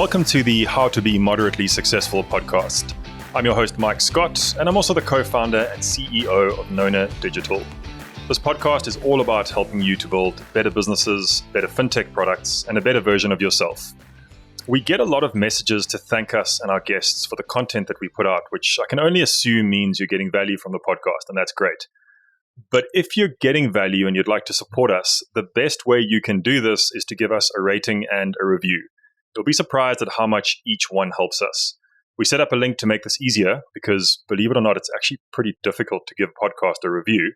Welcome to the How to Be Moderately Successful podcast. I'm your host, Mike Scott, and I'm also the co-founder and CEO of Nona Digital. This podcast is all about helping you to build better businesses, better FinTech products, and a better version of yourself. We get a lot of messages to thank us and our guests for the content that we put out, which I can only assume means you're getting value from the podcast, and that's great. But if you're getting value and you'd like to support us, the best way you can do this is to give us a rating and a review. You'll be surprised at how much each one helps us. We set up a link to make this easier because, believe it or not, it's actually pretty difficult to give a podcast a review.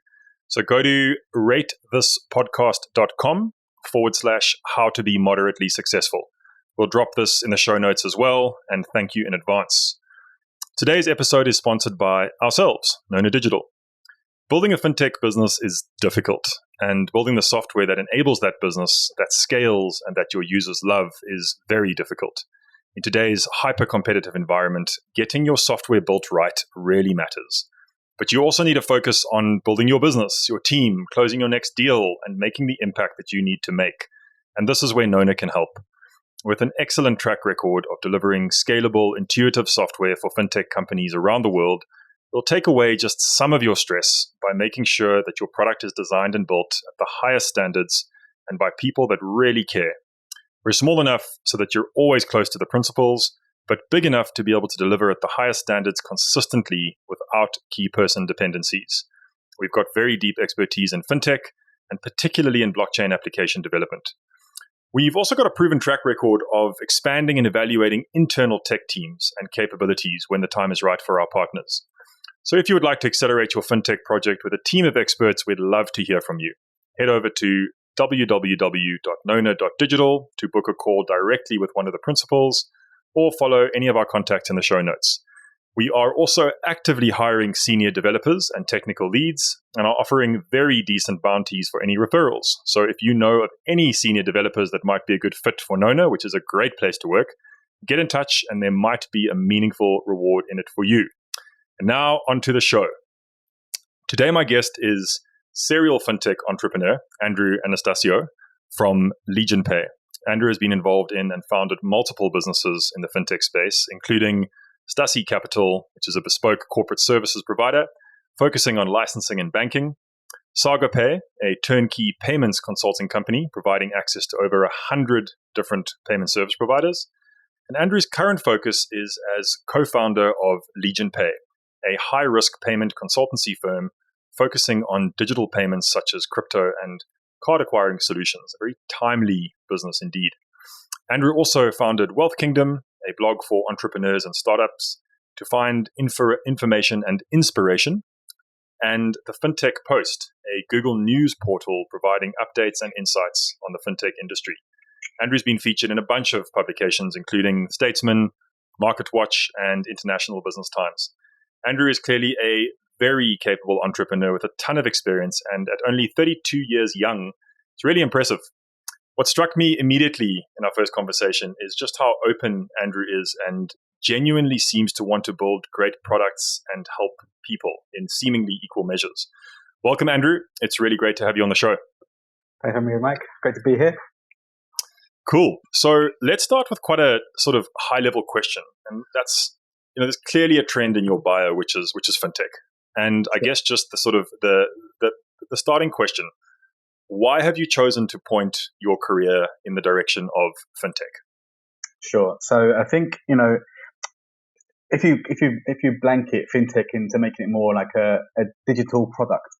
So go to ratethispodcast.com/how to be moderately successful. We'll drop this in the show notes as well, and thank you in advance. Today's episode is sponsored by ourselves, Nona Digital. Building a FinTech business is difficult, and building the software that enables that business, that scales, and that your users love is very difficult. In today's hyper-competitive environment, getting your software built right really matters. But you also need to focus on building your business, your team, closing your next deal, and making the impact that you need to make. And this is where Nona can help. With an excellent track record of delivering scalable, intuitive software for FinTech companies around the world, we'll take away just some of your stress by making sure that your product is designed and built at the highest standards and by people that really care. We're small enough so that you're always close to the principles, but big enough to be able to deliver at the highest standards consistently without key person dependencies. We've got very deep expertise in FinTech and particularly in blockchain application development. We've also got a proven track record of expanding and evaluating internal tech teams and capabilities when the time is right for our partners. So if you would like to accelerate your FinTech project with a team of experts, we'd love to hear from you. Head over to www.nona.digital to book a call directly with one of the principals or follow any of our contacts in the show notes. We are also actively hiring senior developers and technical leads and are offering very decent bounties for any referrals. So if you know of any senior developers that might be a good fit for Nona, which is a great place to work, get in touch and there might be a meaningful reward in it for you. And now onto the show. Today my guest is serial FinTech entrepreneur Anastasiou from Legion Pay. Andrew has been involved in and founded multiple businesses in the FinTech space, including Stasi Capital, which is a bespoke corporate services provider focusing on licensing and banking, Saga Pay, a turnkey payments consulting company providing access to over 100 different payment service providers. And Andrew's current focus is as co-founder of Legion Pay, a high-risk payment consultancy firm focusing on digital payments such as crypto and card acquiring solutions. A very timely business indeed. Andrew also founded Wealth Kingdom, a blog for entrepreneurs and startups to find information and inspiration, and the FinTech Post, a Google News portal providing updates and insights on the FinTech industry. Andrew's been featured in a bunch of publications, including Statesman, MarketWatch, and International Business Times. Andrew is clearly a very capable entrepreneur with a ton of experience, and at only 32 years young, it's really impressive. What struck me immediately in our first conversation is just how open Andrew is and genuinely seems to want to build great products and help people in seemingly equal measures. Welcome, Andrew. It's really great to have you on the show. Thanks for having me, Mike. Great to be here. Cool. So let's start with quite a sort of high-level question, and that's, there's clearly a trend in your bio, which is FinTech. And I guess just the sort of the starting question, why have you chosen to point your career in the direction of FinTech? Sure. So I think, if you blanket FinTech into making it more like a digital product,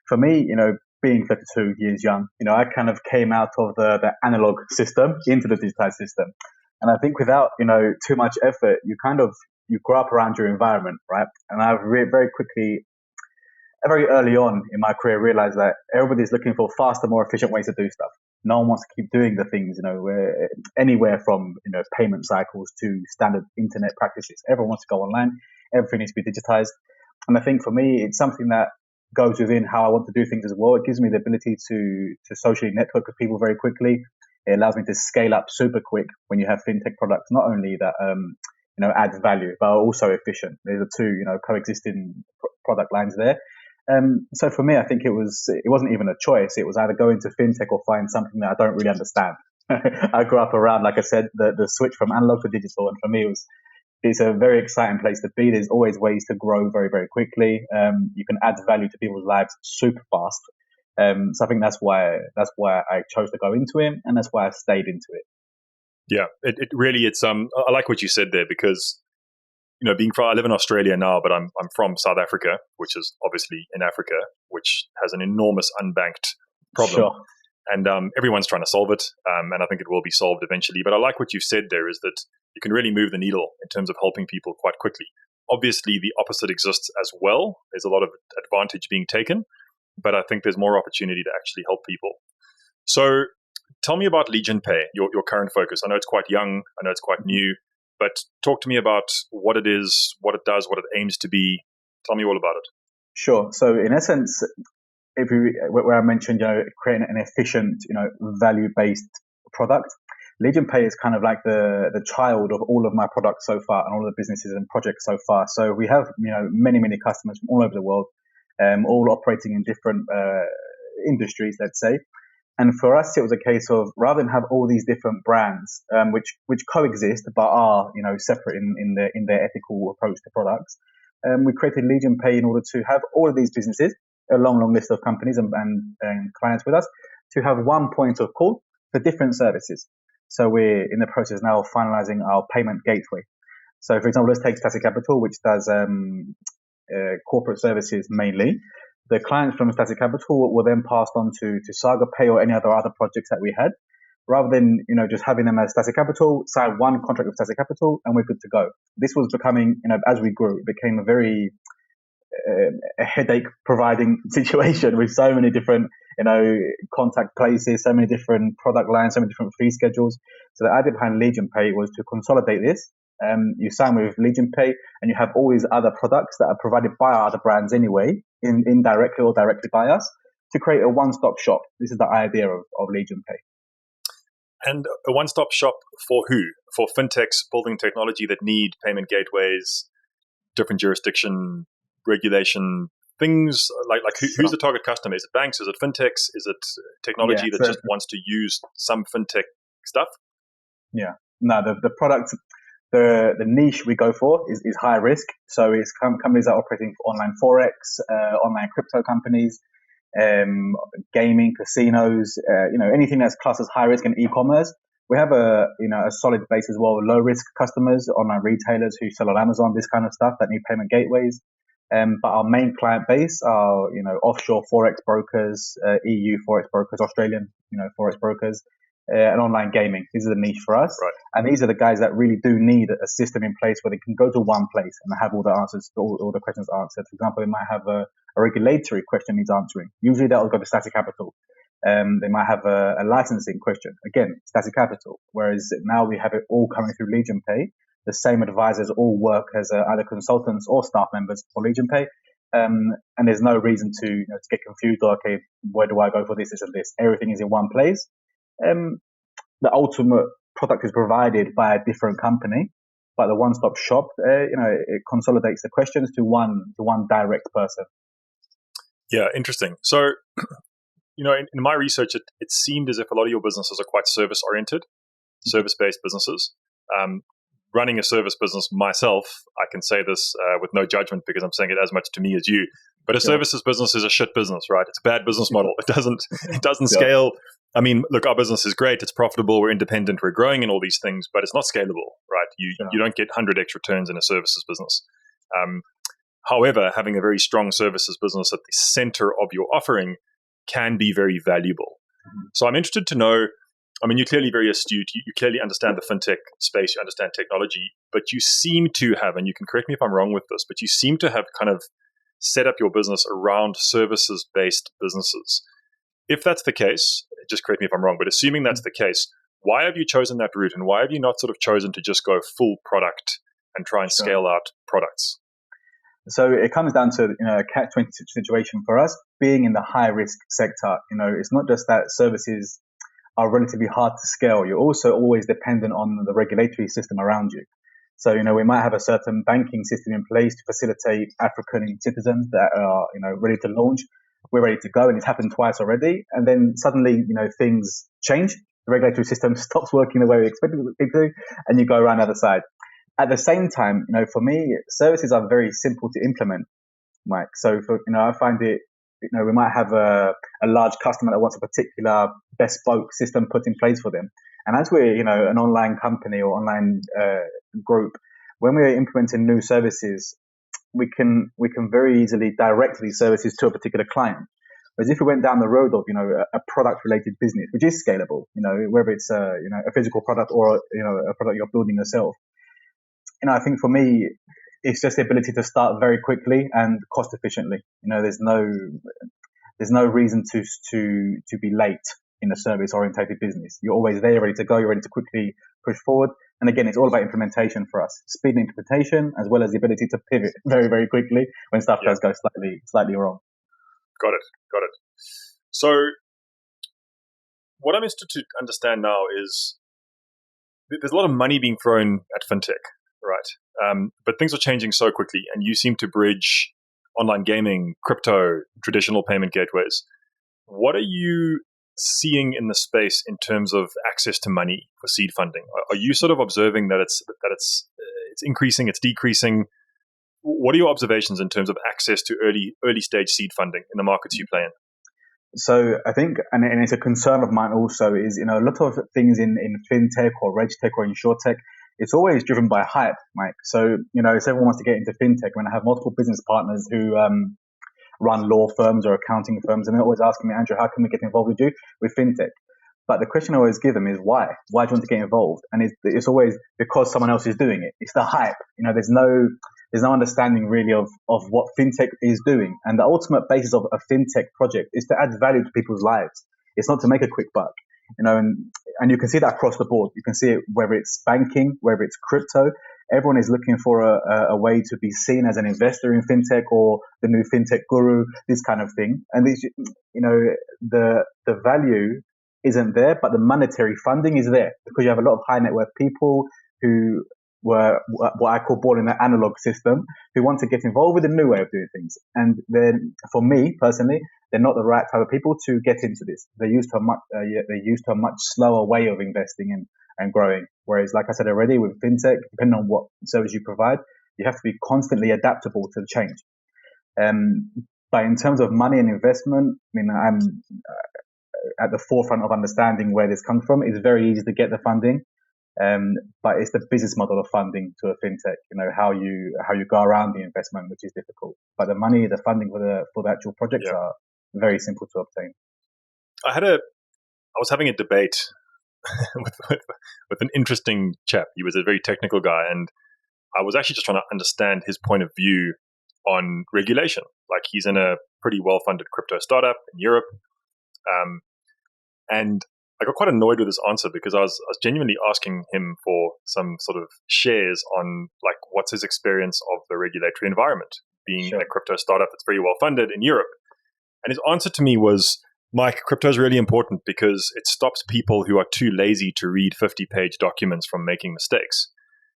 for me, being 32 years young, I kind of came out of the analog system into the digitized system. And I think without, too much effort, you grow up around your environment, right? And I've very early on in my career, realized that everybody's looking for faster, more efficient ways to do stuff. No one wants to keep doing the things, anywhere from, payment cycles to standard internet practices. Everyone wants to go online. Everything needs to be digitized. And I think for me, it's something that goes within how I want to do things as well. It gives me the ability to socially network with people very quickly. It allows me to scale up super quick when you have FinTech products, not only that, adds value, but are also efficient. There's the two, coexisting product lines there. So for me, I think it wasn't even a choice. It was either go into FinTech or find something that I don't really understand. I grew up around, like I said, the switch from analog to digital, and for me, it's a very exciting place to be. There's always ways to grow very, very quickly. You can add value to people's lives super fast. So I think that's why I chose to go into it, and that's why I stayed into it. Yeah, it really, I like what you said there, because I live in Australia now, but I'm from South Africa, which is obviously in Africa, which has an enormous unbanked problem. Sure. And everyone's trying to solve it, and I think it will be solved eventually. But I like what you said there, is that you can really move the needle in terms of helping people quite quickly. Obviously, the opposite exists as well. There's a lot of advantage being taken, but I think there's more opportunity to actually help people. So tell me about Legion Pay, your current focus. I know it's quite young. I know it's quite new. But talk to me about what it is, what it does, what it aims to be. Tell me all about it. Sure. So in essence, where I mentioned, creating an efficient, value-based product, Legion Pay is kind of like the child of all of my products so far and all of the businesses and projects so far. So we have, many, many customers from all over the world, all operating in different industries, let's say. And for us, it was a case of, rather than have all these different brands, which coexist but are, separate in their ethical approach to products, we created Legion Pay in order to have all of these businesses, a long list of companies and clients with us, to have one point of call for different services. So we're in the process now of finalizing our payment gateway. So, for example, let's take Static Capital, which does corporate services mainly. The clients from Static Capital were then passed on to Saga Pay or any other projects that we had, rather than just having them as Static Capital, sign one contract with Static Capital, and we're good to go. This was becoming, as we grew, it became a very a headache providing situation with so many different contact places, so many different product lines, so many different fee schedules. So the idea behind Legion Pay was to consolidate this. You sign with Legion Pay and you have all these other products that are provided by our other brands anyway, indirectly or directly by us, to create a one-stop shop. This is the idea of Legion Pay. And a one-stop shop for who? For fintechs building technology that need payment gateways, different jurisdiction, regulation, things like who's the target customer? Is it banks? Is it fintechs? Is it technology that just wants to use some fintech stuff? Yeah. No, the product, the niche we go for is high risk. So it's companies that are operating for online forex, online crypto companies, gaming, casinos, anything that's classed as high risk and e-commerce. We have a solid base as well, low risk customers, online retailers who sell on Amazon, this kind of stuff that need payment gateways. But our main client base are, offshore forex brokers, EU forex brokers, Australian, forex brokers, and online gaming. These are the niche for us. Right. And these are the guys that really do need a system in place where they can go to one place and have all the answers, all the questions answered. For example, they might have a regulatory question needs answering. Usually that will go to Static Capital. They might have a licensing question. Again, Static Capital. Whereas now we have it all coming through Legion Pay. The same advisors all work as either consultants or staff members for Legion Pay. And there's no reason to get confused or, okay, where do I go for this and this? Everything is in one place. The ultimate product is provided by a different company, but the one-stop shop, it consolidates the questions to one direct person. Yeah, interesting. So, in my research, it seemed as if a lot of your businesses are quite service-oriented, service-based businesses. Running a service business myself, I can say this with no judgment because I'm saying it as much to me as you. But a services business is a shit business, right? It's a bad business model. It doesn't scale. I mean, look, our business is great. It's profitable. We're independent. We're growing and all these things, but it's not scalable, right? You don't get 100x returns in a services business. However, having a very strong services business at the center of your offering can be very valuable. Mm-hmm. So I'm interested to know, I mean, you're clearly very astute. You clearly understand the fintech space. You understand technology, but you seem to have, and you can correct me if I'm wrong with this, but you seem to have kind of set up your business around services-based businesses. If that's the case, just correct me if I'm wrong, but assuming that's the case, why have you chosen that route, and why have you not sort of chosen to just go full product and try and scale out products? So it comes down to a catch-22 situation for us. Being in the high-risk sector, it's not just that services are relatively hard to scale. You're also always dependent on the regulatory system around you. So, we might have a certain banking system in place to facilitate African citizens that are, ready to launch. We're ready to go, and it's happened twice already. And then suddenly, things change the regulatory system stops working the way we expect it to, and you go around the other side. At the same time, for me, services are very simple to implement, Mike. So I find it, we might have a large customer that wants a particular bespoke system put in place for them. And as we're, an online company or online group, when we're implementing new services, we can very easily direct these services to a particular client. Whereas if we went down the road of, a product related business, which is scalable, whether it's a physical product or, a product you're building yourself, I think for me, it's just the ability to start very quickly and cost efficiently. There's no reason to be late in a service orientated business. You're always there, ready to go. You're ready to quickly push forward. And again, it's all about implementation for us. Speed and implementation, as well as the ability to pivot very, very quickly when stuff does go slightly wrong. Got it. So what I'm interested to understand now is there's a lot of money being thrown at fintech, right? But things are changing so quickly, and you seem to bridge online gaming, crypto, traditional payment gateways. What are you seeing in the space in terms of access to money for seed funding? Are you sort of observing that it's increasing, it's decreasing? What are your observations in terms of access to early stage seed funding in the markets you play in? So I think, and it's a concern of mine also, is, a lot of things in fintech or regtech or insurtech, it's always driven by hype, Mike. So, if everyone wants to get into fintech, when I have multiple business partners who run law firms or accounting firms, and they're always asking me, Andrew, how can we get involved with you with fintech? But the question I always give them is why? Why do you want to get involved? And it's always because someone else is doing it. It's the hype. There's no understanding really of what fintech is doing. And the ultimate basis of a fintech project is to add value to people's lives. It's not to make a quick buck. And you can see that across the board. You can see it whether it's banking, whether it's crypto. Everyone is looking for a way to be seen as an investor in fintech or the new fintech guru, this kind of thing. And these, the value isn't there, but the monetary funding is there because you have a lot of high net worth people who were what I call born in the analog system, who want to get involved with a new way of doing things. And then, for me personally, they're not the right type of people to get into this. They're used to a much slower way of investing and growing. Whereas, like I said already, with fintech, depending on what service you provide, you have to be constantly adaptable to the change. But in terms of money and investment, I'm at the forefront of understanding where this comes from. It's very easy to get the funding. But it's the business model of funding to a fintech, how you go around the investment, which is difficult. But the money, the funding for the actual projects are very simple to obtain. I was having a debate with an interesting chap. He was a very technical guy, and I was actually just trying to understand his point of view on regulation. Like, he's in a pretty well-funded crypto startup in Europe, and I got quite annoyed with his answer because I was genuinely asking him for some sort of shares on, like, what's his experience of the regulatory environment being a crypto startup that's very well funded in Europe. And his answer to me was, Mike, crypto is really important because it stops people who are too lazy to read 50-page documents from making mistakes.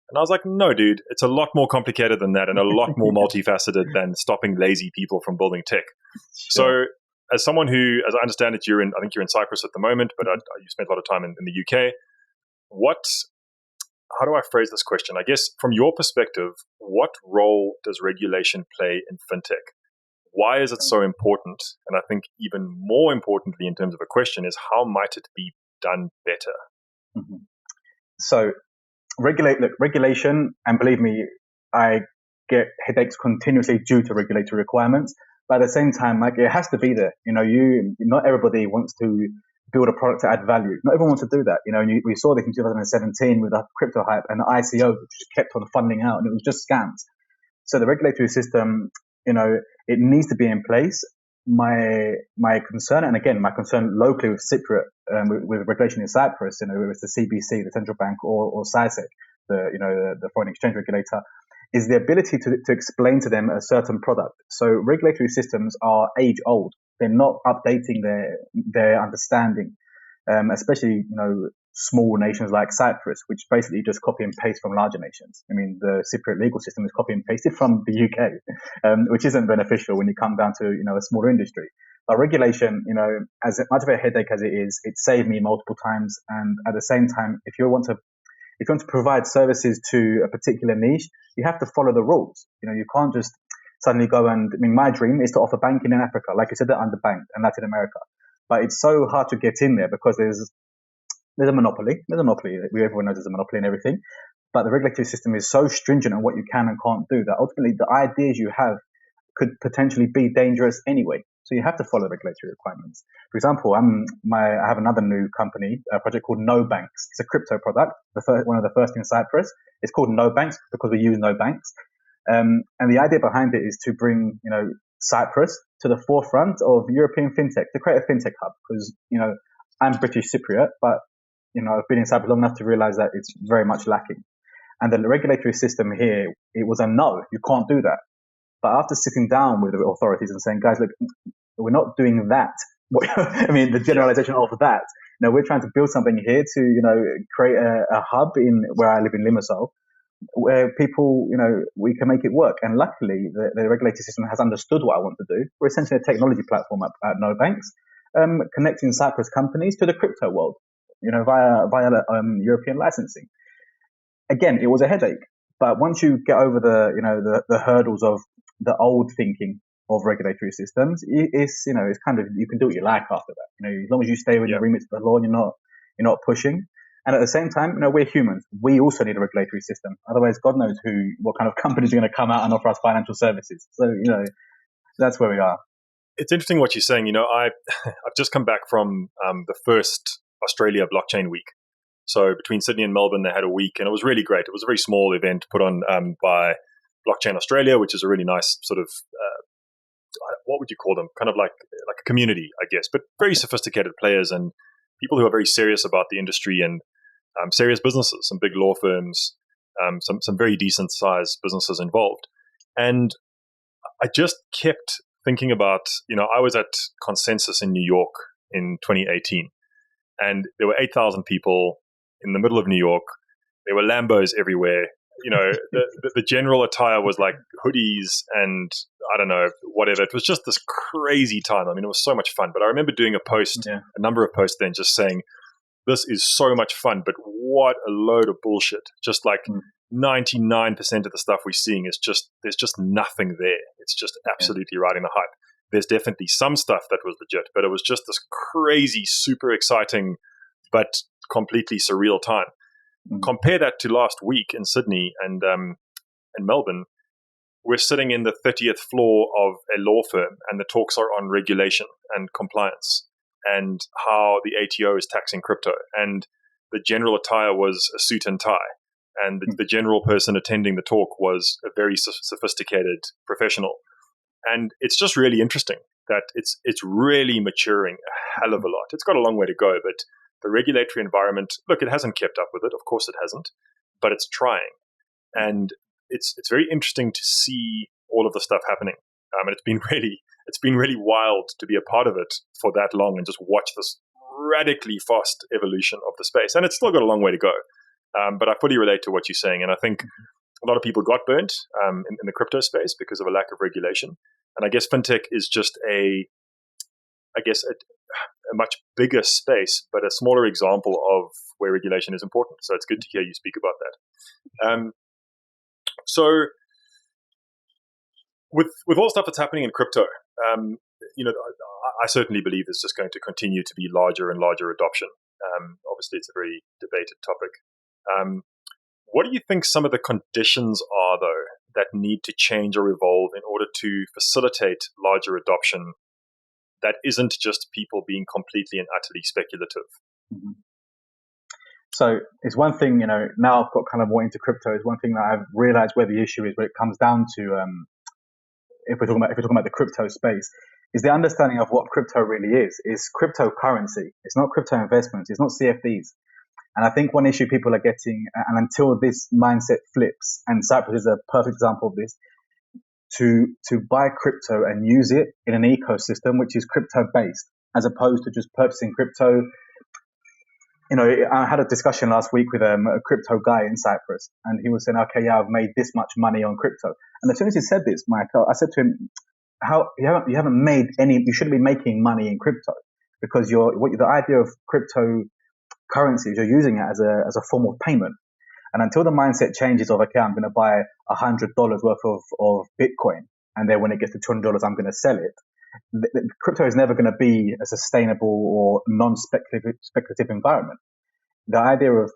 And I was like, no, dude, it's a lot more complicated than that and a lot more multifaceted than stopping lazy people from building tech. So, as someone who, as I understand it, I think you're in Cyprus at the moment, but you spent a lot of time in the UK. How do I phrase this question? I guess from your perspective, what role does regulation play in fintech? Why is it so important? And I think even more importantly in terms of a question is, how might it be done better? Mm-hmm. So regulation, and believe me, I get headaches continuously due to regulatory requirements. But at the same time, like, it has to be there. Not everybody wants to build a product to add value. Not everyone wants to do that. We saw this in 2017 with the crypto hype and the ICO, which kept on funding out, and it was just scams. So the regulatory system, it needs to be in place. My concern, and again, my concern locally with Cypriot, with regulation in Cyprus, whether it's the CBC, the central bank, or SISEC, the foreign exchange regulator, is the ability to explain to them a certain product. So regulatory systems are age old. They're not updating their understanding, especially, small nations like Cyprus, which basically just copy and paste from larger nations. The Cypriot legal system is copy and pasted from the UK, which isn't beneficial when you come down to, a smaller industry. But regulation, as much of a headache as it is, it saved me multiple times. And at the same time, if you want to provide services to a particular niche, you have to follow the rules. You can't just suddenly go my dream is to offer banking in Africa. Like you said, they're underbanked, and that's in America. But it's so hard to get in there because there's a monopoly. Everyone knows there's a monopoly in everything. But the regulatory system is so stringent on what you can and can't do that ultimately the ideas you have could potentially be dangerous anyway. So you have to follow regulatory requirements. For example, I have another new company, a project called No Banks. It's a crypto product, one of the first in Cyprus. It's called No Banks because we use no banks. And the idea behind it is to bring, Cyprus to the forefront of European fintech, to create a fintech hub. Because, I'm British Cypriot, but, I've been in Cyprus long enough to realize that it's very much lacking. And the regulatory system here, it was a no, you can't do that. But after sitting down with the authorities and saying, guys, look, we're not doing that. The generalization of that. We're trying to build something here to, create a hub where I live in Limassol, where people, we can make it work. And luckily, the regulatory system has understood what I want to do. We're essentially a technology platform at No Banks, connecting Cyprus companies to the crypto world, via European licensing. Again, it was a headache, but once you get over the hurdles of the old thinking of regulatory systems, it's kind of, you can do what you like after that. As long as you stay within the remits of the law and you're not pushing. And at the same time, we're humans. We also need a regulatory system. Otherwise, God knows what kind of companies are going to come out and offer us financial services. So, that's where we are. It's interesting what you're saying. I've just come back from the first Australia blockchain week. So between Sydney and Melbourne, they had a week, and it was really great. It was a very small event put on by Blockchain Australia, which is a really nice sort of, what would you call them? Kind of like a community, I guess, but very sophisticated players and people who are very serious about the industry and serious businesses, some big law firms, some very decent sized businesses involved. And I just kept thinking about, I was at Consensus in New York in 2018, and there were 8,000 people in the middle of New York. There were Lambos everywhere. The general attire was like hoodies and I don't know, whatever. It was just this crazy time. It was so much fun. But I remember doing a number of posts then just saying, this is so much fun, but what a load of bullshit. Just like 99% of the stuff we're seeing is there's just nothing there. It's just absolutely riding the hype. There's definitely some stuff that was legit, but it was just this crazy, super exciting, but completely surreal time. Compare that to last week in Sydney and Melbourne. We're sitting in the 30th floor of a law firm, and the talks are on regulation and compliance and how the ATO is taxing crypto. And the general attire was a suit and tie. And the general person attending the talk was a very sophisticated professional. And it's just really interesting that it's really maturing a hell of a lot. It's got a long way to go, but the regulatory environment, look, it hasn't kept up with it. Of course it hasn't, but it's trying. And it's very interesting to see all of the stuff happening. And it's been really wild to be a part of it for that long and just watch this radically fast evolution of the space. And it's still got a long way to go. But I fully relate to what you're saying. And I think a lot of people got burnt in the crypto space because of a lack of regulation. And I guess fintech is just a much bigger space, but a smaller example of where regulation is important. So it's good to hear you speak about that. So with all stuff that's happening in crypto, I certainly believe it's just going to continue to be larger and larger adoption. Obviously, it's a very debated topic. What do you think some of the conditions are, though, that need to change or evolve in order to facilitate larger adoption that isn't just people being completely and utterly speculative? Mm-hmm. So it's one thing, now I've got kind of more into crypto, is one thing that I've realized where the issue is, where it comes down to, if we're talking about the crypto space, is the understanding of what crypto really is cryptocurrency. It's not crypto investments. It's not CFDs. And I think one issue people are getting, and until this mindset flips, and Cyprus is a perfect example of this, to buy crypto and use it in an ecosystem which is crypto based, as opposed to just purchasing crypto. I had a discussion last week with a crypto guy in Cyprus, and he was saying, okay, yeah, I've made this much money on crypto. And as soon as he said this, Mike, I said to him, you haven't made any. You shouldn't be making money in crypto because the idea of cryptocurrency is you're using it as a form of payment. And until the mindset changes of, okay, I'm going to buy $100 worth of Bitcoin, and then when it gets to $200, I'm going to sell it. Crypto is never going to be a sustainable or non-speculative environment. The idea of,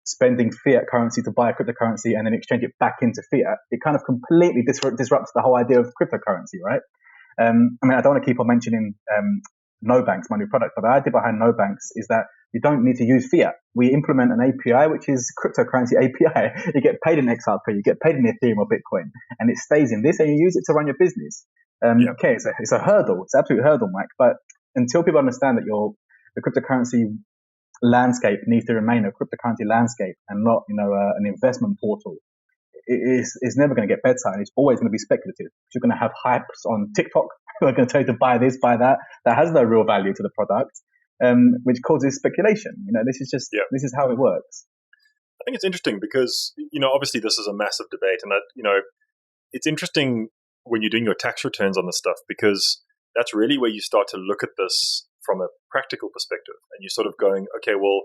spending fiat currency to buy a cryptocurrency and then exchange it back into fiat, it kind of completely disrupts the whole idea of cryptocurrency, right? I don't want to keep on mentioning no banks, my new product, but the idea behind no banks is that you don't need to use fiat. We implement an API, which is cryptocurrency API. You get paid in XRP, you get paid in Ethereum or Bitcoin, and it stays in this, and you use it to run your business. Okay, it's a hurdle. It's an absolute hurdle, Mike. But until people understand that the cryptocurrency landscape needs to remain a cryptocurrency landscape and not, an investment portal, it's never going to get better, and it's always going to be speculative. You're going to have hypes on TikTok who are going to tell you to buy this, buy that. That has no real value to the product, which causes speculation. This is how it works. I think it's interesting because, obviously this is a massive debate, and that, it's interesting when you're doing your tax returns on this stuff, because that's really where you start to look at this from a practical perspective, and you're sort of going, okay, well,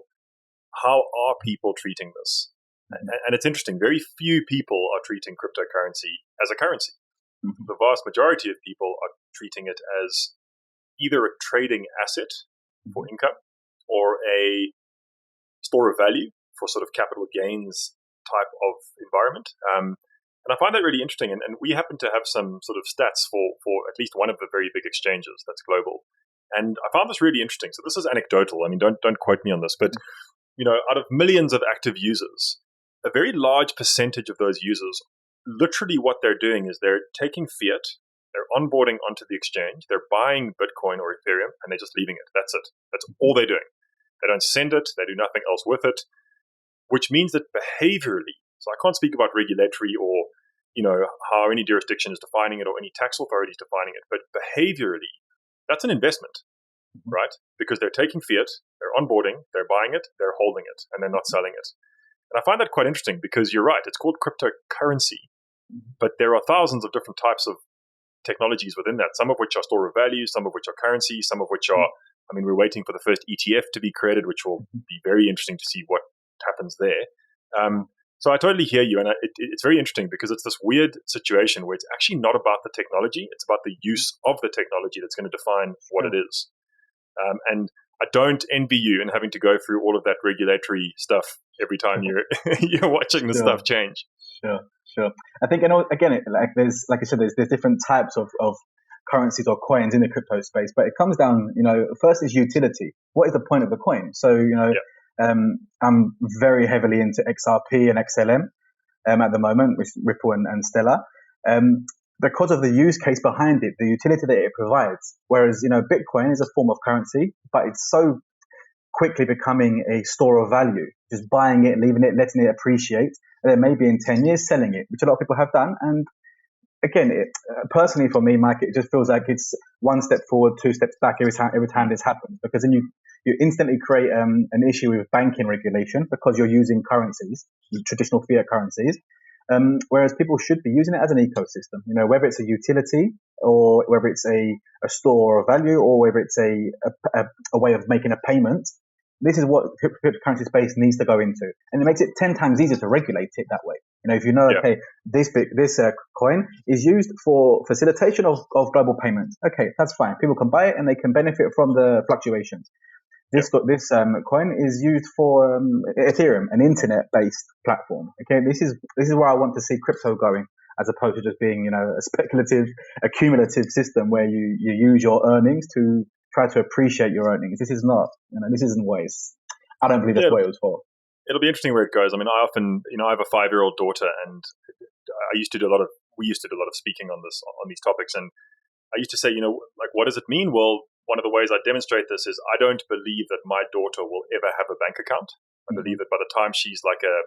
how are people treating this? And it's interesting. Very few people are treating cryptocurrency as a currency. Mm-hmm. The vast majority of people are treating it as either a trading asset for income or a store of value for sort of capital gains type of environment. And I find that really interesting. And we happen to have some sort of stats for at least one of the very big exchanges that's global. And I found this really interesting. So this is anecdotal. I mean, don't quote me on this, but out of millions of active users, a very large percentage of those users, literally what they're doing is they're taking fiat, they're onboarding onto the exchange, they're buying Bitcoin or Ethereum, and they're just leaving it. That's it. That's all they're doing. They don't send it. They do nothing else with it, which means that behaviorally, so I can't speak about regulatory or, how any jurisdiction is defining it or any tax authority is defining it, but behaviorally, that's an investment, right? Because they're taking fiat, they're onboarding, they're buying it, they're holding it, and they're not selling it. And I find that quite interesting because you're right, it's called cryptocurrency, but there are thousands of different types of technologies within that, some of which are store of value, some of which are currency, some of which are, we're waiting for the first ETF to be created, which will be very interesting to see what happens there. So I totally hear you, and it's very interesting because it's this weird situation where it's actually not about the technology, it's about the use of the technology that's going to define what it is. And I don't envy you in having to go through all of that regulatory stuff every time you're watching the stuff change. Sure. I think, again, there's, like I said, there's different types of currencies or coins in the crypto space, but it comes down, first is utility. What is the point of the coin? So, I'm very heavily into XRP and XLM at the moment, with Ripple and Stellar. Because of the use case behind it, the utility that it provides. Whereas, Bitcoin is a form of currency, but it's so quickly becoming a store of value, just buying it, leaving it, letting it appreciate, and then maybe in 10 years selling it, which a lot of people have done. And again, personally for me, Mike, it just feels like it's one step forward, two steps back every time this happens, because then you instantly create an issue with banking regulation because you're using currencies, traditional fiat currencies. Whereas people should be using it as an ecosystem, whether it's a utility or whether it's a store of value or whether it's a way of making a payment. This is what cryptocurrency space needs to go into, and it makes it 10 times easier to regulate it that way. If okay, this coin is used for facilitation of global payments. Okay, that's fine. People can buy it and they can benefit from the fluctuations. This coin is used for Ethereum, an internet-based platform. Okay, this is where I want to see crypto going, as opposed to just being a speculative, accumulative system where you use your earnings to try to appreciate your earnings. This is not, this isn't waste. I don't believe that's what it was for. It'll be interesting where it goes. I mean, I often, I have a 5-year-old daughter, and we used to do a lot of speaking on these topics, and I used to say, what does it mean? Well, one of the ways I demonstrate this is I don't believe that my daughter will ever have a bank account. I believe that by the time she's like a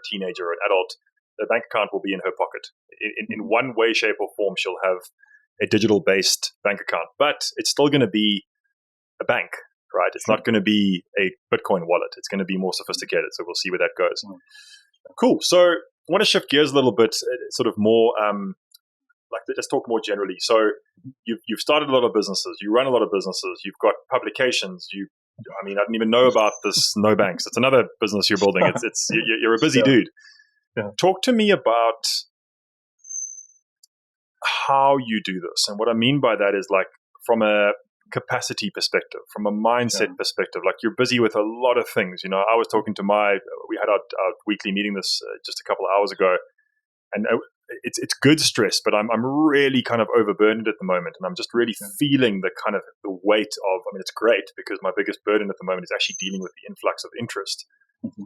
teenager or an adult, the bank account will be in her pocket. In one way, shape, or form, she'll have a digital-based bank account, but it's still going to be a bank, right? It's not going to be a Bitcoin wallet. It's going to be more sophisticated. So we'll see where that goes. Cool. So I want to shift gears a little bit, sort of more let's talk more generally. So you've started a lot of businesses, you run a lot of businesses, you've got publications. I didn't even know about this No Banks. It's another business you're building. You're a busy dude. Yeah. Talk to me about how you do this, and what I mean by that is like from a capacity perspective, from a mindset perspective. Like you're busy with a lot of things. I was talking to we had our weekly meeting this just a couple of hours ago, and it's good stress, but I'm really kind of overburdened at the moment, and I'm just really feeling the kind of the weight of. It's great because my biggest burden at the moment is actually dealing with the influx of interest,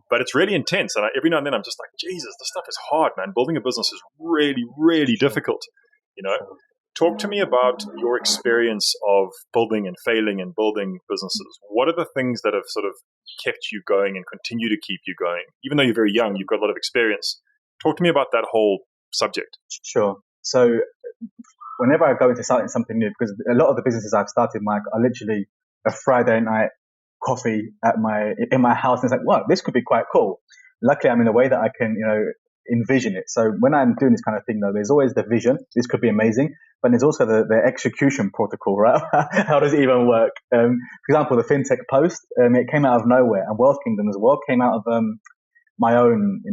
but it's really intense, and every now and then I'm just like, Jesus, this stuff is hard, man. Building a business is really, really difficult. Talk to me about your experience of building and failing and building businesses. What are the things that have sort of kept you going and continue to keep you going? Even though you're very young, you've got a lot of experience. Talk to me about that whole subject. Sure. So whenever I go into starting something new, because a lot of the businesses I've started, Mike, are literally a Friday night coffee in my house. And it's like, wow, this could be quite cool. Luckily, I'm in a way that I can, envision it. So when I'm doing this kind of thing, though, there's always the vision. This could be amazing. But there's also the execution protocol, right? How does it even work? For example, the FinTech Post, it came out of nowhere. And Wealth Kingdom as well came out of my own,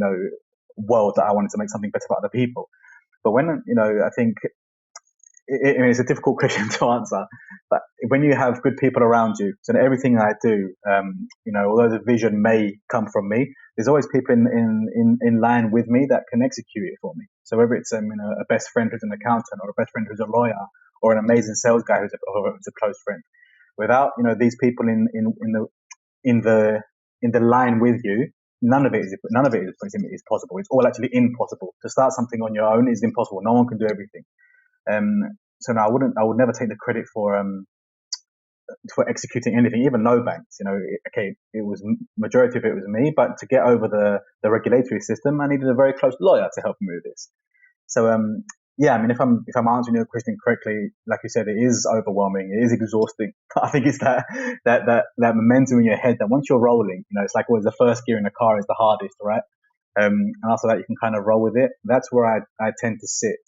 world that I wanted to make something better for other people. But when, I think it's a difficult question to answer, but when you have good people around you, so everything I do, although the vision may come from me, there's always people in line with me that can execute it for me. So whether it's a best friend who's an accountant, or a best friend who's a lawyer, or an amazing sales guy who's a close friend, without these people in the line with you, none of it is possible. It's all actually impossible. To start something on your own is impossible. No one can do everything. So no, I would never take the credit for executing anything, even No Banks. Majority of it was me, but to get over the regulatory system, I needed a very close lawyer to help me with this. So if I'm answering your question correctly, like you said, it is overwhelming. It is exhausting. I think it's that momentum in your head that once you're rolling, it's like always the first gear in a car is the hardest, right? And after that, you can kind of roll with it. That's where I tend to sit.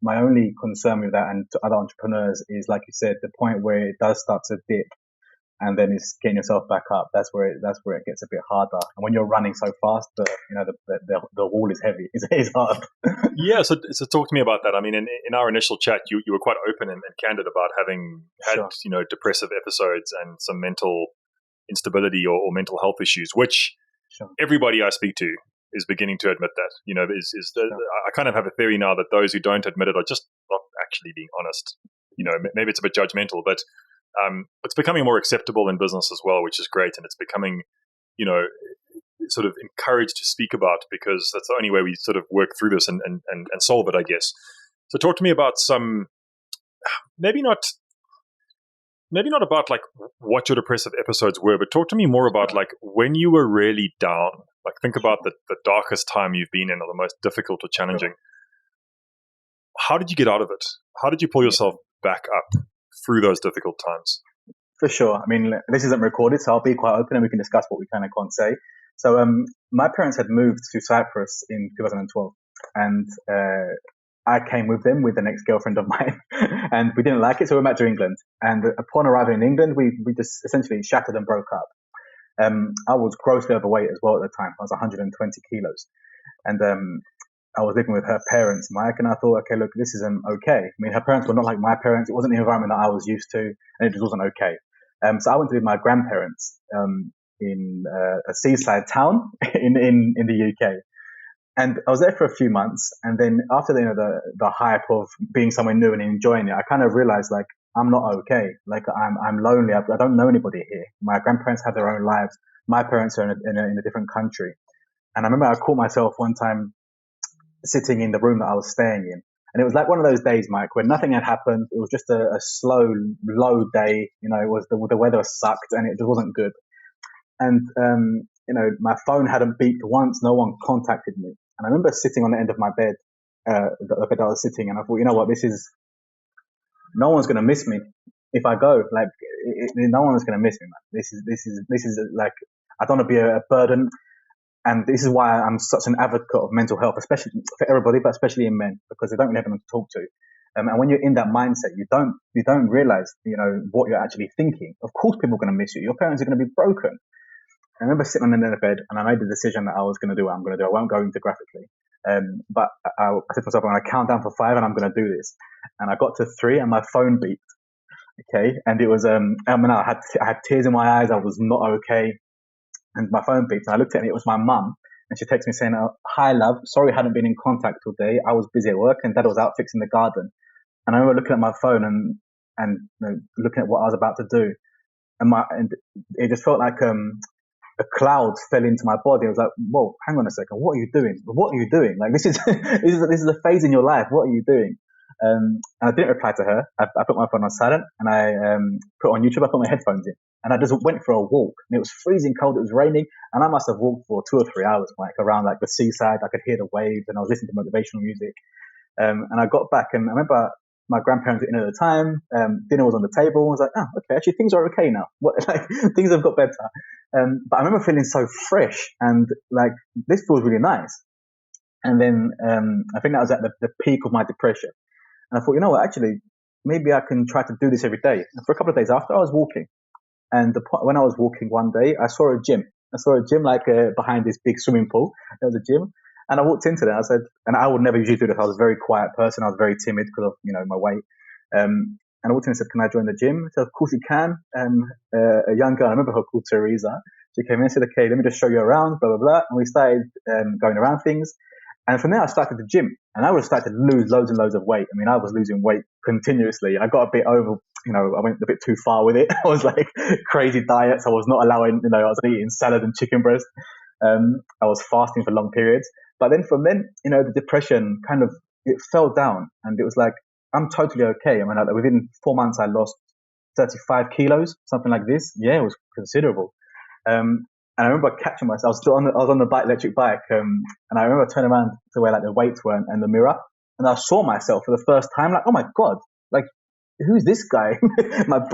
My only concern with that and to other entrepreneurs is, like you said, the point where it does start to dip, and then it's getting yourself back up. That's where it gets a bit harder. And when you're running so fast, the wall is heavy. It's hard. Yeah. So talk to me about that. In our initial chat, you were quite open and candid about having had depressive episodes and some mental instability or mental health issues, which everybody I speak to is beginning to admit that. I kind of have a theory now that those who don't admit it are just not actually being honest. Maybe it's a bit judgmental, but it's becoming more acceptable in business as well, which is great. And it's becoming, sort of encouraged to speak about, because that's the only way we sort of work through this and solve it, I guess. So talk to me about some, maybe not about like what your depressive episodes were, but talk to me more about like when you were really down. Like think about the darkest time you've been in, or the most difficult or challenging. How did you get out of it? How did you pull yourself back up through those difficult times? For sure. This isn't recorded, so I'll be quite open and we can discuss what we can and can't say. So my parents had moved to Cyprus in 2012, and I came with them with an ex-girlfriend of mine, and we didn't like it, so we went back to England. And upon arriving in England, we just essentially shattered and broke up. I was grossly overweight as well at the time. I was 120 kilos. And I was living with her parents, Mike, and I thought, okay, look, this isn't okay. Her parents were not like my parents. It wasn't the environment that I was used to, and it just wasn't okay. So I went to live with my grandparents in a seaside town in the UK. And I was there for a few months, and then after the hype of being somewhere new and enjoying it, I kind of realized like I'm not okay. Like I'm lonely. I don't know anybody here. My grandparents have their own lives. My parents are in a different country. And I remember I caught myself one time sitting in the room that I was staying in, and it was like one of those days, Mike, where nothing had happened. It was just a slow, low day. It was the weather sucked, and it just wasn't good. And my phone hadn't beeped once. No one contacted me. And I remember sitting on the end of my bed, the bed I was sitting, and I thought, you know what, no one's going to miss me if I go. Like, no one's going to miss me, man. This is like, I don't want to be a burden. And this is why I'm such an advocate of mental health, especially for everybody, but especially in men, because they don't really have anyone to talk to. And when you're in that mindset, you don't realize, what you're actually thinking. Of course, people are going to miss you. Your parents are going to be broken. I remember sitting on the end of the bed, and I made the decision that I was going to do what I'm going to do. I won't go into graphically. But I said to myself, I'm going to count down for 5 and I'm going to do this. And I got to 3 and my phone beeped. Okay. And it was, I had tears in my eyes. I was not okay. And my phone beeped and I looked at it and it was my mum. And she texted me saying, "Hi love, sorry I hadn't been in contact all day. I was busy at work and dad was out fixing the garden." And I remember looking at my phone and looking at what I was about to do. And it just felt like, a cloud fell into my body. I was like, whoa, hang on a second. What are you doing? What are you doing? Like, this is, this is a phase in your life. What are you doing? And I didn't reply to her. I put my phone on silent and I, put on YouTube. I put my headphones in and I just went for a walk and it was freezing cold. It was raining and I must have walked for 2 or 3 hours, like around like the seaside. I could hear the waves and I was listening to motivational music. And I got back and I remember my grandparents were in at the time. Dinner was on the table. I was like, oh, okay, actually things are okay now. Things have got better. But I remember feeling so fresh and like, this feels really nice. And then, I think that was at the peak of my depression. And I thought, you know what, actually, maybe I can try to do this every day. And for a couple of days after I was walking and when I was walking one day, I saw a gym. Behind this big swimming pool. There was a gym. And I walked into there. I said, and I would never usually do this. I was a very quiet person. I was very timid because of, my weight. And I walked in and said, "Can I join the gym?" I said, "Of course you can." A young girl, I remember her called Teresa. She came in and said, "Okay, let me just show you around, blah, blah, blah." And we started, going around things. And from there, I started the gym and I was starting to lose loads and loads of weight. I mean, I was losing weight continuously. I got a bit over, I went a bit too far with it. I was like crazy diets. I was not allowing, I was eating salad and chicken breast. I was fasting for long periods. But then from then, the depression kind of, it fell down and it was like, I'm totally okay. I mean, within 4 months, I lost 35 kilos, something like this. Yeah, it was considerable. And I remember catching myself. I was on the electric bike. And I remember turning around to where like the weights were and the mirror. And I saw myself for the first time, like, oh my God, like, who's this guy?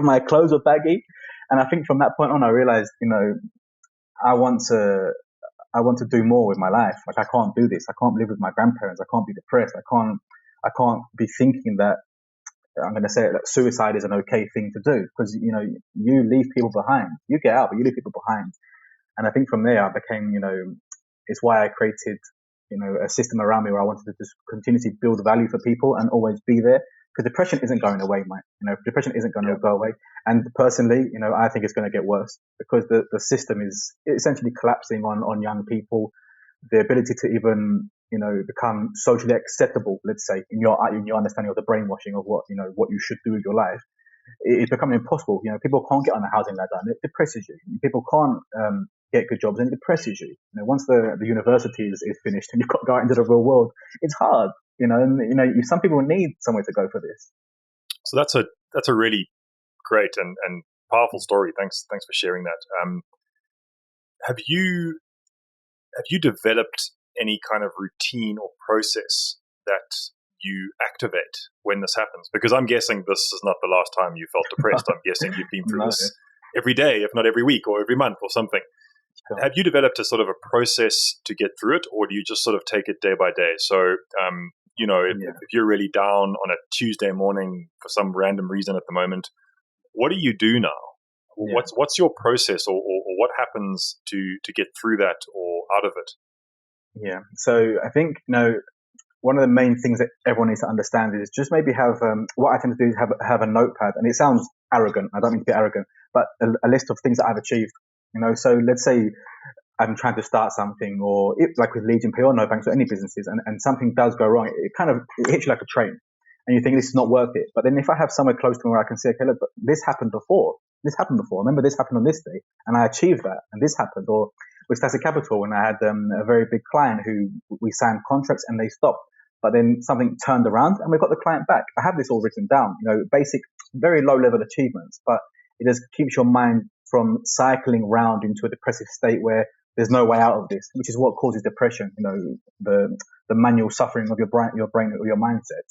my clothes were baggy. And I think from that point on, I realized, I want to do more with my life. Like, I can't do this. I can't live with my grandparents. I can't be depressed. I can't be thinking that I'm going to say it, that suicide is an okay thing to do because, you leave people behind. You get out, but you leave people behind. And I think from there, I became, it's why I created, a system around me where I wanted to just continuously build value for people and always be there. Because depression isn't going away, mate. Depression isn't going to go away. And personally, I think it's going to get worse because the system is essentially collapsing on young people. The ability to even, become socially acceptable, let's say, in your understanding of the brainwashing of what you should do with your life, it's becoming impossible. People can't get on the housing ladder and it depresses you. People can't, get good jobs and it depresses you. Once the university is finished and you've got to go out into the real world, it's hard. Some people need somewhere to go for this. So that's a really great and powerful story. Thanks for sharing that. Have you developed any kind of routine or process that you activate when this happens? Because I'm guessing this is not the last time you felt depressed. I'm guessing you've been through this every day, if not every week or every month or something. Sure. Have you developed a sort of a process to get through it, or do you just sort of take it day by day? So, if you're really down on a Tuesday morning for some random reason at the moment, what do you do now? Yeah. What's your process, or what happens to get through that or out of it? Yeah. So I think, one of the main things that everyone needs to understand is just maybe have, what I tend to do is have a notepad, and it sounds arrogant. I don't mean to be arrogant, but a list of things that I've achieved. So let's say I'm trying to start something, or like with Legion P or No Banks or any businesses, and something does go wrong, it hits you like a train, and you think this is not worth it. But then if I have somewhere close to me where I can say, okay, look, but this happened before. Remember, this happened on this day, and I achieved that, and this happened. Or with Static Capital, when I had a very big client who we signed contracts and they stopped, but then something turned around and we got the client back. I have this all written down, basic, very low level achievements, but it just keeps your mind from cycling round into a depressive state where there's no way out of this, which is what causes depression. The manual suffering of your brain or your mindset.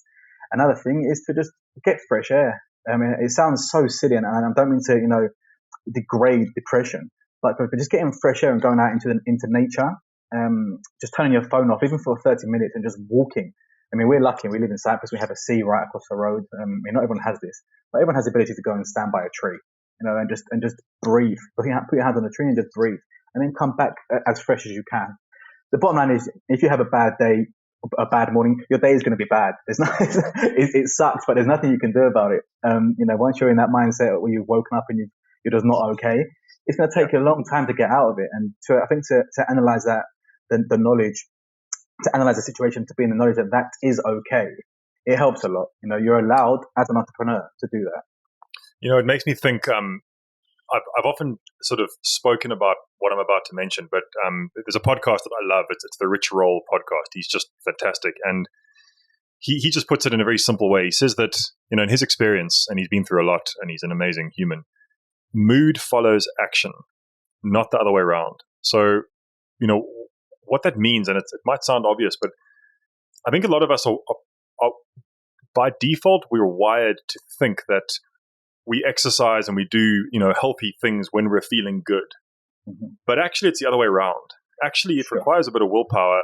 Another thing is to just get fresh air. I mean, it sounds so silly, and I don't mean to, degrade depression, but just getting fresh air and going out into nature just turning your phone off, even for 30 minutes, and just walking. I mean, we're lucky. We live in Cyprus. We have a sea right across the road. I mean, not everyone has this, but everyone has the ability to go and stand by a tree, and just breathe. Put your hands on the tree and just breathe, and then come back as fresh as you can. The bottom line is, if you have a bad day, a bad morning, your day is going to be bad. It sucks, but there's nothing you can do about it. Once you're in that mindset where you've woken up and you're just not okay, it's going to take you a long time to get out of it. And I think to analyze that, the knowledge, to analyze the situation, to be in the knowledge that is okay, it helps a lot. You're allowed as an entrepreneur to do that. It makes me think, I've often sort of spoken about what I'm about to mention, but there's a podcast that I love. It's the Rich Roll podcast. He's just fantastic. And he just puts it in a very simple way. He says that, in his experience, and he's been through a lot, and he's an amazing human, mood follows action, not the other way around. So, what that means, and it might sound obvious, but I think a lot of us are by default, we're wired to think that we exercise and we do, healthy things when we're feeling good. Mm-hmm. But actually, it's the other way around. Actually, it requires a bit of willpower.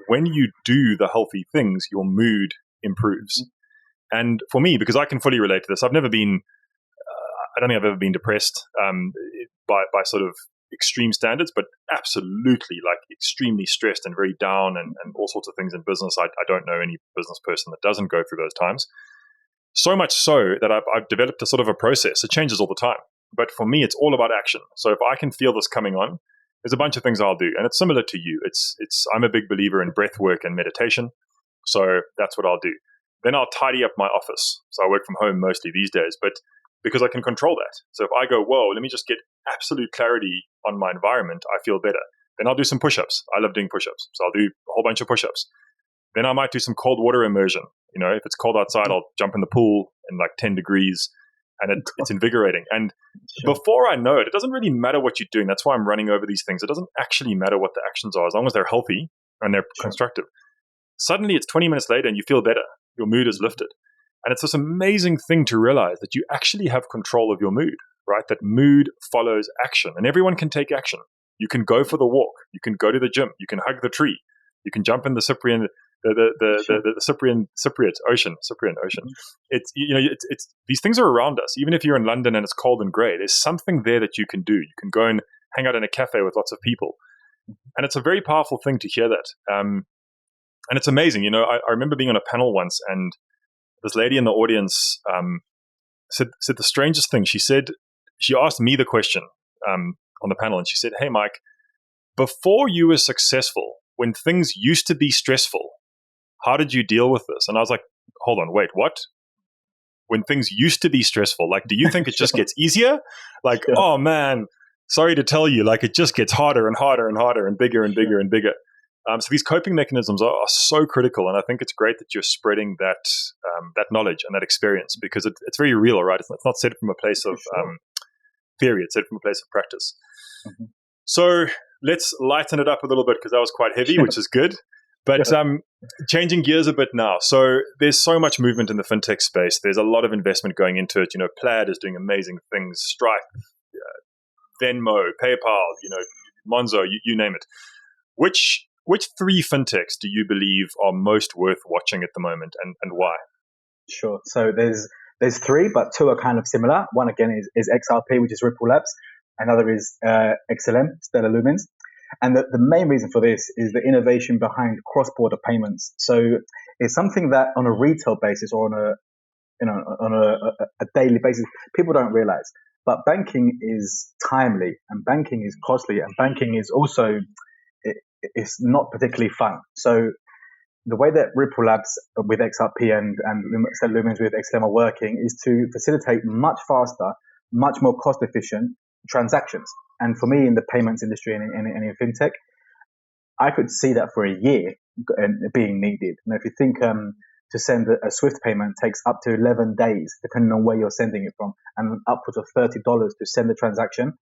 When you do the healthy things, your mood improves. Mm-hmm. And for me, because I can fully relate to this, I've never been, I don't think I've ever been depressed by sort of extreme standards, but absolutely extremely stressed and very down and all sorts of things in business. I don't know any business person that doesn't go through those times. So much so that I've developed a sort of a process. It changes all the time. But for me, it's all about action. So if I can feel this coming on, there's a bunch of things I'll do. And it's similar to you. I'm a big believer in breath work and meditation. So that's what I'll do. Then I'll tidy up my office. So I work from home mostly these days, but because I can control that. So if I go, whoa, let me just get absolute clarity on my environment, I feel better. Then I'll do some push-ups. I love doing push-ups. So I'll do a whole bunch of push-ups. Then I might do some cold water immersion. If it's cold outside, I'll jump in the pool in 10 degrees, and it's invigorating. And before I know it, it doesn't really matter what you're doing. That's why I'm running over these things. It doesn't actually matter what the actions are, as long as they're healthy and they're constructive. Suddenly it's 20 minutes later and you feel better. Your mood is lifted. And it's this amazing thing to realize that you actually have control of your mood, right? That mood follows action, and everyone can take action. You can go for the walk. You can go to the gym. You can hug the tree. You can jump in the Cyprian Ocean. It's these things are around us. Even if you're in London and it's cold and grey, there's something there that you can do. You can go and hang out in a cafe with lots of people, and it's a very powerful thing to hear that. And it's amazing. I remember being on a panel once, and this lady in the audience said the strangest thing. She asked me the question on the panel, and she said, "Hey, Mike, before you were successful, when things used to be stressful, how did you deal with this?" And I was like, hold on, wait, what? When things used to be stressful, do you think it just gets easier? Oh man, sorry to tell you, it just gets harder and harder and harder and bigger and bigger and bigger. So these coping mechanisms are so critical, and I think it's great that you're spreading that knowledge and that experience, because it's very real, right? It's not said from a place of theory; it's said from a place of practice. Mm-hmm. So let's lighten it up a little bit, because that was quite heavy, which is good. But changing gears a bit now. So there's so much movement in the fintech space. There's a lot of investment going into it. Plaid is doing amazing things. Stripe, Venmo, PayPal, Monzo, you name it. Which 3 fintechs do you believe are most worth watching at the moment, and why? Sure. So there's 3, but 2 are kind of similar. One again is XRP, which is Ripple Labs. Another is XLM, Stellar Lumens. And the main reason for this is the innovation behind cross-border payments. So it's something that on a retail basis or on a daily basis, people don't realize. But banking is timely, and banking is costly, and banking is also, it's not particularly fun. So the way that Ripple Labs with XRP and Stellar Lumens with XLM are working is to facilitate much faster, much more cost-efficient transactions. And for me, in the payments industry and in fintech, I could see that for a year being needed. If you think to send a Swift payment takes up to 11 days, depending on where you're sending it from, and upwards of $30 to send the transaction,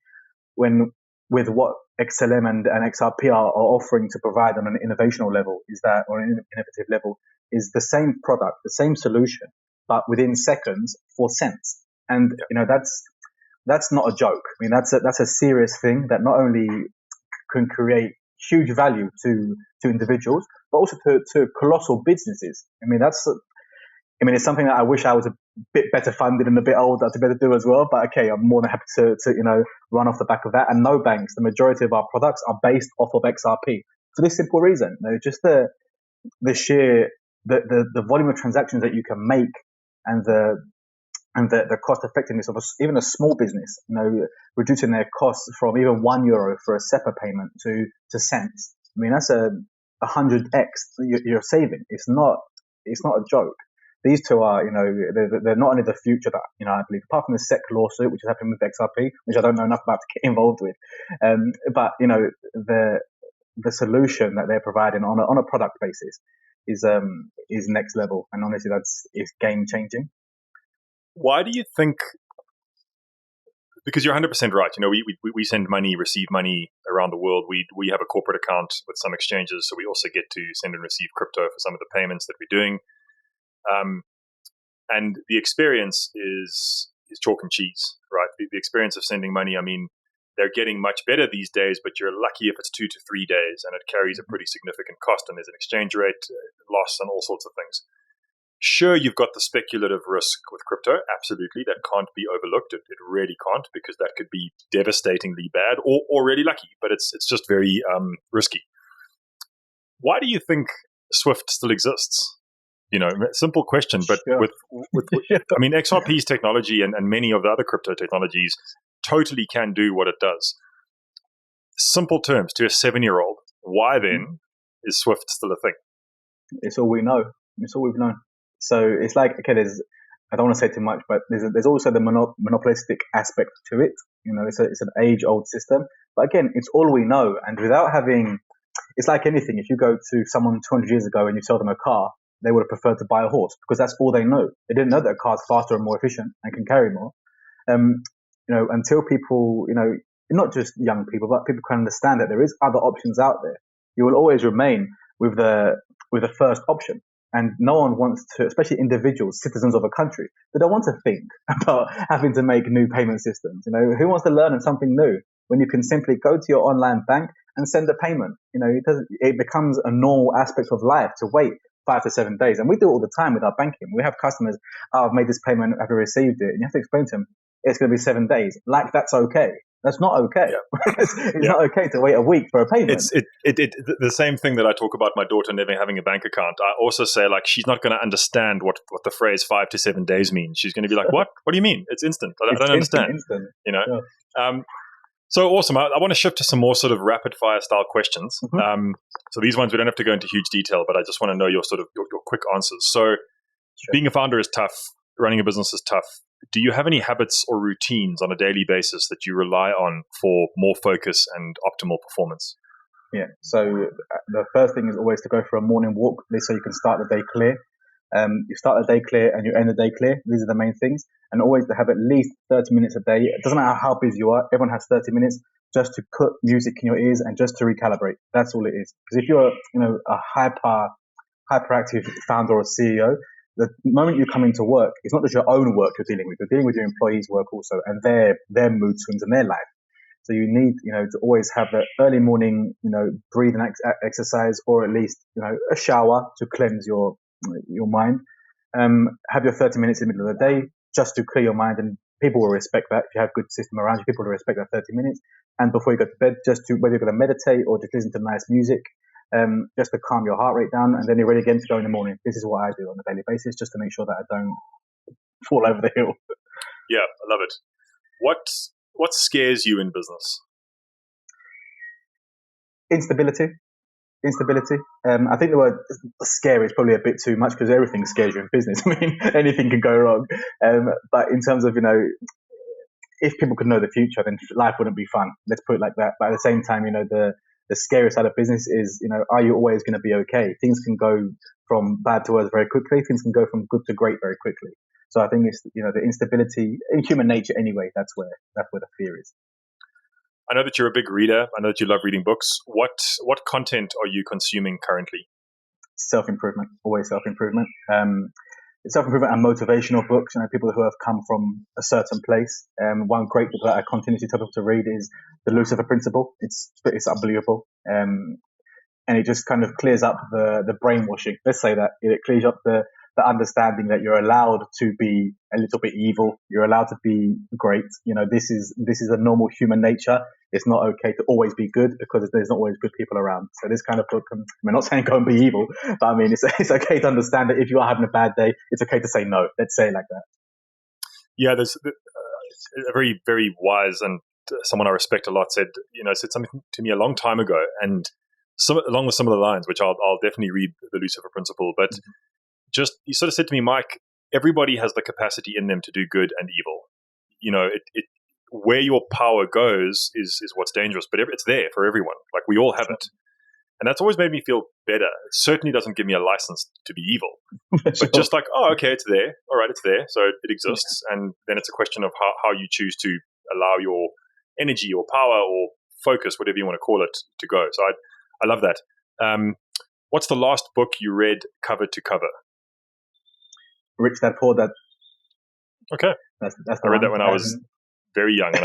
when with what XLM and XRP are offering to provide on an innovational level or an innovative level, is the same product, the same solution, but within seconds for cents. And that's not a joke. I mean, that's a serious thing that not only can create huge value to individuals, but also to colossal businesses. I mean, it's something that I wish I was a bit better funded and a bit older to be able to do as well. But okay, I'm more than happy to run off the back of that. And no banks, the majority of our products are based off of XRP for this simple reason. Just the sheer the volume of transactions that you can make, and the cost effectiveness of even a small business, reducing their costs from even €1 for a SEPA payment to cents. I mean, that's a 100x you're saving. It's not a joke. These two are, they're not only the future that, I believe, apart from the SEC lawsuit, which is happening with XRP, which I don't know enough about to get involved with. But, the solution that they're providing on a product basis is next level. And honestly, it's game changing. Why do you think? Because you're 100% right. We send money, receive money around the world. We have a corporate account with some exchanges, so we also get to send and receive crypto for some of the payments that we're doing. And the experience is chalk and cheese, right? The experience of sending money, I mean, they're getting much better these days, but you're lucky if it's 2 to 3 days, and it carries a pretty significant cost, and there's an exchange rate loss and all sorts of things. Sure, you've got the speculative risk with crypto. Absolutely. That can't be overlooked. It really can't, because that could be devastatingly bad or really lucky, but it's just very risky. Why do you think Swift still exists? Simple question, but sure. with I mean, XRP's technology and many of the other crypto technologies totally can do what it does. Simple terms, to a 7-year-old, why then is Swift still a thing? It's all we know. It's all we've known. So it's like, okay, I don't want to say too much, but there's also the monopolistic aspect to it. It's an age-old system. But again, it's all we know. And without having, it's like anything. If you go to someone 200 years ago and you sell them a car, they would have preferred to buy a horse, because that's all they know. They didn't know that a car's faster and more efficient and can carry more. Until people, not just young people, but people can understand that there is other options out there, you will always remain with the first option. And no one wants to, especially individuals, citizens of a country, they don't want to think about having to make new payment systems. Who wants to learn something new when you can simply go to your online bank and send a payment? It becomes a normal aspect of life to wait 5 to 7 days. And we do it all the time with our banking. We have customers, I've made this payment, have you received it? And you have to explain to them, it's going to be 7 days. Like, that's okay. That's not okay. Yeah. It's not okay to wait a week for a payment. It's the same thing that I talk about my daughter never having a bank account. I also say, like, she's not going to understand what the phrase 5 to 7 days means. She's going to be like, what? What do you mean? It's instant. I don't understand. Instant. Yeah. So awesome. I want to shift to some more sort of rapid fire style questions. Mm-hmm. So these ones, we don't have to go into huge detail, but I just want to know your quick answers. So Being a founder is tough. Running a business is tough. Do you have any habits or routines on a daily basis that you rely on for more focus and optimal performance? Yeah. So the first thing is always to go for a morning walk, so you can start the day clear. You start the day clear and you end the day clear. These are the main things. And always to have at least 30 minutes a day. It doesn't matter how busy you are. Everyone has 30 minutes just to put music in your ears and just to recalibrate. That's all it is. Because if you're, a hyperactive founder or CEO, the moment you come into work, it's not just your own work you're dealing with. You're dealing with your employees' work also, and their mood swings and their life. So you need, to always have the early morning, breathing exercise, or at least, a shower to cleanse your mind. Have your 30 minutes in the middle of the day just to clear your mind, and people will respect that. If you have a good system around you, people will respect that 30 minutes. And before you go to bed, just to, whether you're going to meditate or just listen to nice music, just to calm your heart rate down, and then you're ready again to go in the morning. This is what I do on a daily basis, just to make sure that I don't fall over the hill. Yeah, I love it. What scares you in business? Instability. I think the word scary is probably a bit too much, because everything scares you in business. I mean, anything can go wrong. But in terms of, if people could know the future, then life wouldn't be fun. Let's put it like that. But at the same time, the scariest side of business is, are you always going to be okay? Things can go from bad to worse very quickly. Things can go from good to great very quickly. So I think it's, the instability in human nature anyway, that's where the fear is. I know that you're a big reader. I know that you love reading books. What content are you consuming currently? Self-improvement, always self-improvement. self-improvement and motivational books, people who have come from a certain place. One great book that I continuously tell people to read is The Lucifer Principle. It's unbelievable. And it just kind of clears up the brainwashing. Let's say that it clears up the understanding that you're allowed to be a little bit evil. You're allowed to be great. This is a normal human nature. It's not okay to always be good because there's not always good people around. So this kind of book, I'm not saying go and be evil, but I mean, it's okay to understand that if you are having a bad day, it's okay to say no. Let's say it like that. Yeah, there's a very, very wise and someone I respect a lot said something to me a long time ago, and along with some of the lines, which I'll definitely read The Lucifer Principle, but just, he sort of said to me, Mike, everybody has the capacity in them to do good and evil. Where your power goes is what's dangerous, but it's there for everyone. Like, we all have it. And that's always made me feel better. It certainly doesn't give me a license to be evil, but just like, oh, okay, it's there. All right, it's there. So it exists. Yeah. And then it's a question of how you choose to allow your energy or power or focus, whatever you want to call it, to go. So I love that. What's the last book you read cover to cover? Rich Dad Poor Dad. Okay. That's I read that when I was very young, and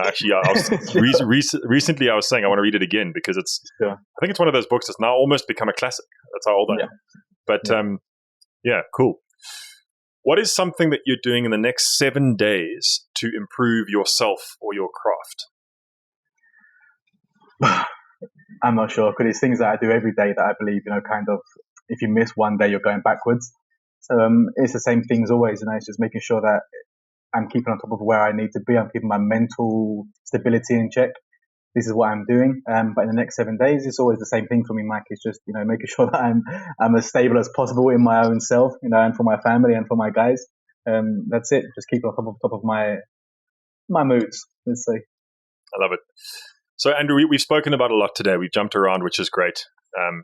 recently I was saying I want to read it again because it's. Sure. I think it's one of those books that's now almost become a classic. That's how old I am. But yeah, cool. What is something that you're doing in the next 7 days to improve yourself or your craft? I'm not sure, because it's things that I do every day that I believe, kind of, if you miss one day, you're going backwards. So it's the same thing as always, it's just making sure that I'm keeping on top of where I need to be. I'm keeping my mental stability in check. This is what I'm doing. But in the next 7 days, it's always the same thing for me, Mike. It's just, making sure that I'm as stable as possible in my own self, and for my family and for my guys. That's it. Just keep on top of my moods, let's say. I love it. So, Andrew, we've spoken about a lot today. We've jumped around, which is great.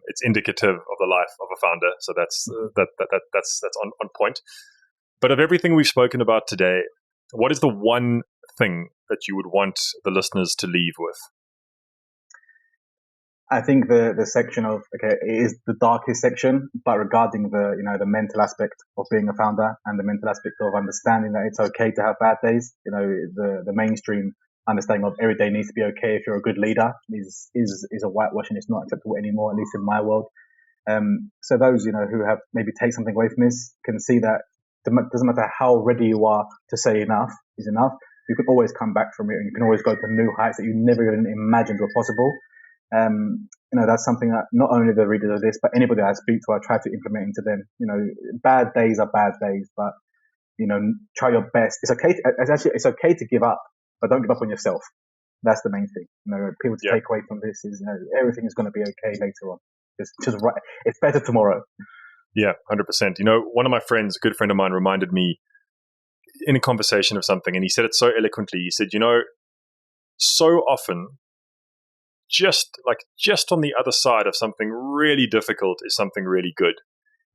It's indicative of the life of a founder, so that's on point. But of everything we've spoken about today, what is the one thing that you would want the listeners to leave with? I think the section of, it is the darkest section, but regarding the mental aspect of being a founder and the mental aspect of understanding that it's okay to have bad days. The mainstream understanding of every day needs to be okay if you're a good leader is a whitewash, and it's not acceptable anymore, at least in my world. So those, who have maybe take something away from this can see that it doesn't matter how ready you are to say enough is enough. You can always come back from it, and you can always go to new heights that you never even imagined were possible. That's something that not only the readers of this, but anybody I speak to, I try to implement into them. Bad days are bad days, but try your best. It's okay to give up, but don't give up on yourself. That's the main thing. People to take away from this is, everything is going to be okay later on. Just right. It's better tomorrow. Yeah, 100%. One of my friends, a good friend of mine, reminded me in a conversation of something, and he said it so eloquently. He said, so often, just on the other side of something really difficult is something really good.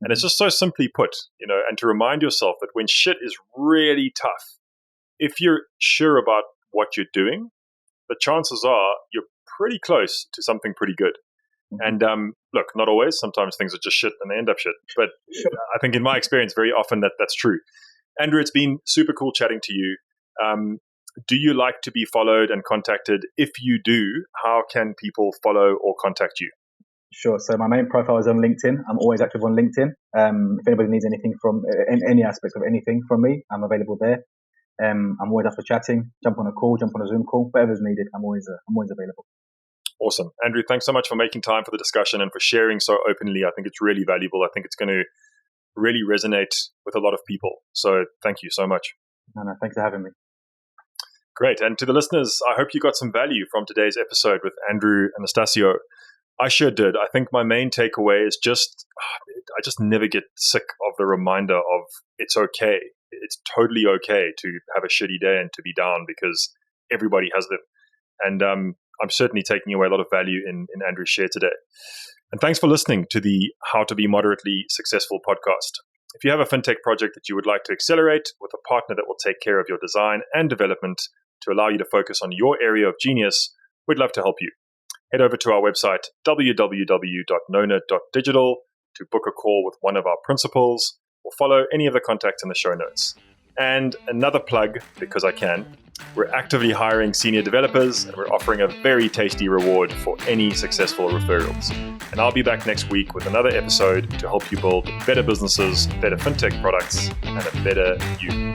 And it's just so simply put, and to remind yourself that when shit is really tough, if you're sure about what you're doing, the chances are you're pretty close to something pretty good. And look, not always. Sometimes things are just shit and they end up shit. But I think in my experience, very often that's true. Andrew, it's been super cool chatting to you. Do you like to be followed and contacted? If you do, how can people follow or contact you? Sure. So my main profile is on LinkedIn. I'm always active on LinkedIn. If anybody needs anything from any aspect of anything from me, I'm available there. I'm always up for chatting. Jump on a call, jump on a Zoom call, whatever's needed. I'm always available. Awesome. Andrew, thanks so much for making time for the discussion and for sharing so openly. I think it's really valuable. I think it's going to really resonate with a lot of people. So thank you so much. No, thanks for having me. Great. And to the listeners, I hope you got some value from today's episode with Andrew and Anastasiou. I sure did. I think my main takeaway is I just never get sick of the reminder of it's okay. It's totally okay to have a shitty day and to be down, because everybody has them. And I'm certainly taking away a lot of value in Andrew's share today. And thanks for listening to the How to Be Moderately Successful podcast. If you have a fintech project that you would like to accelerate with a partner that will take care of your design and development to allow you to focus on your area of genius, we'd love to help you. Head over to our website, www.nona.digital, to book a call with one of our principals. or follow any of the contacts in the show notes. And another plug, because I can, we're actively hiring senior developers and we're offering a very tasty reward for any successful referrals. And I'll be back next week with another episode to help you build better businesses, better fintech products, and a better you.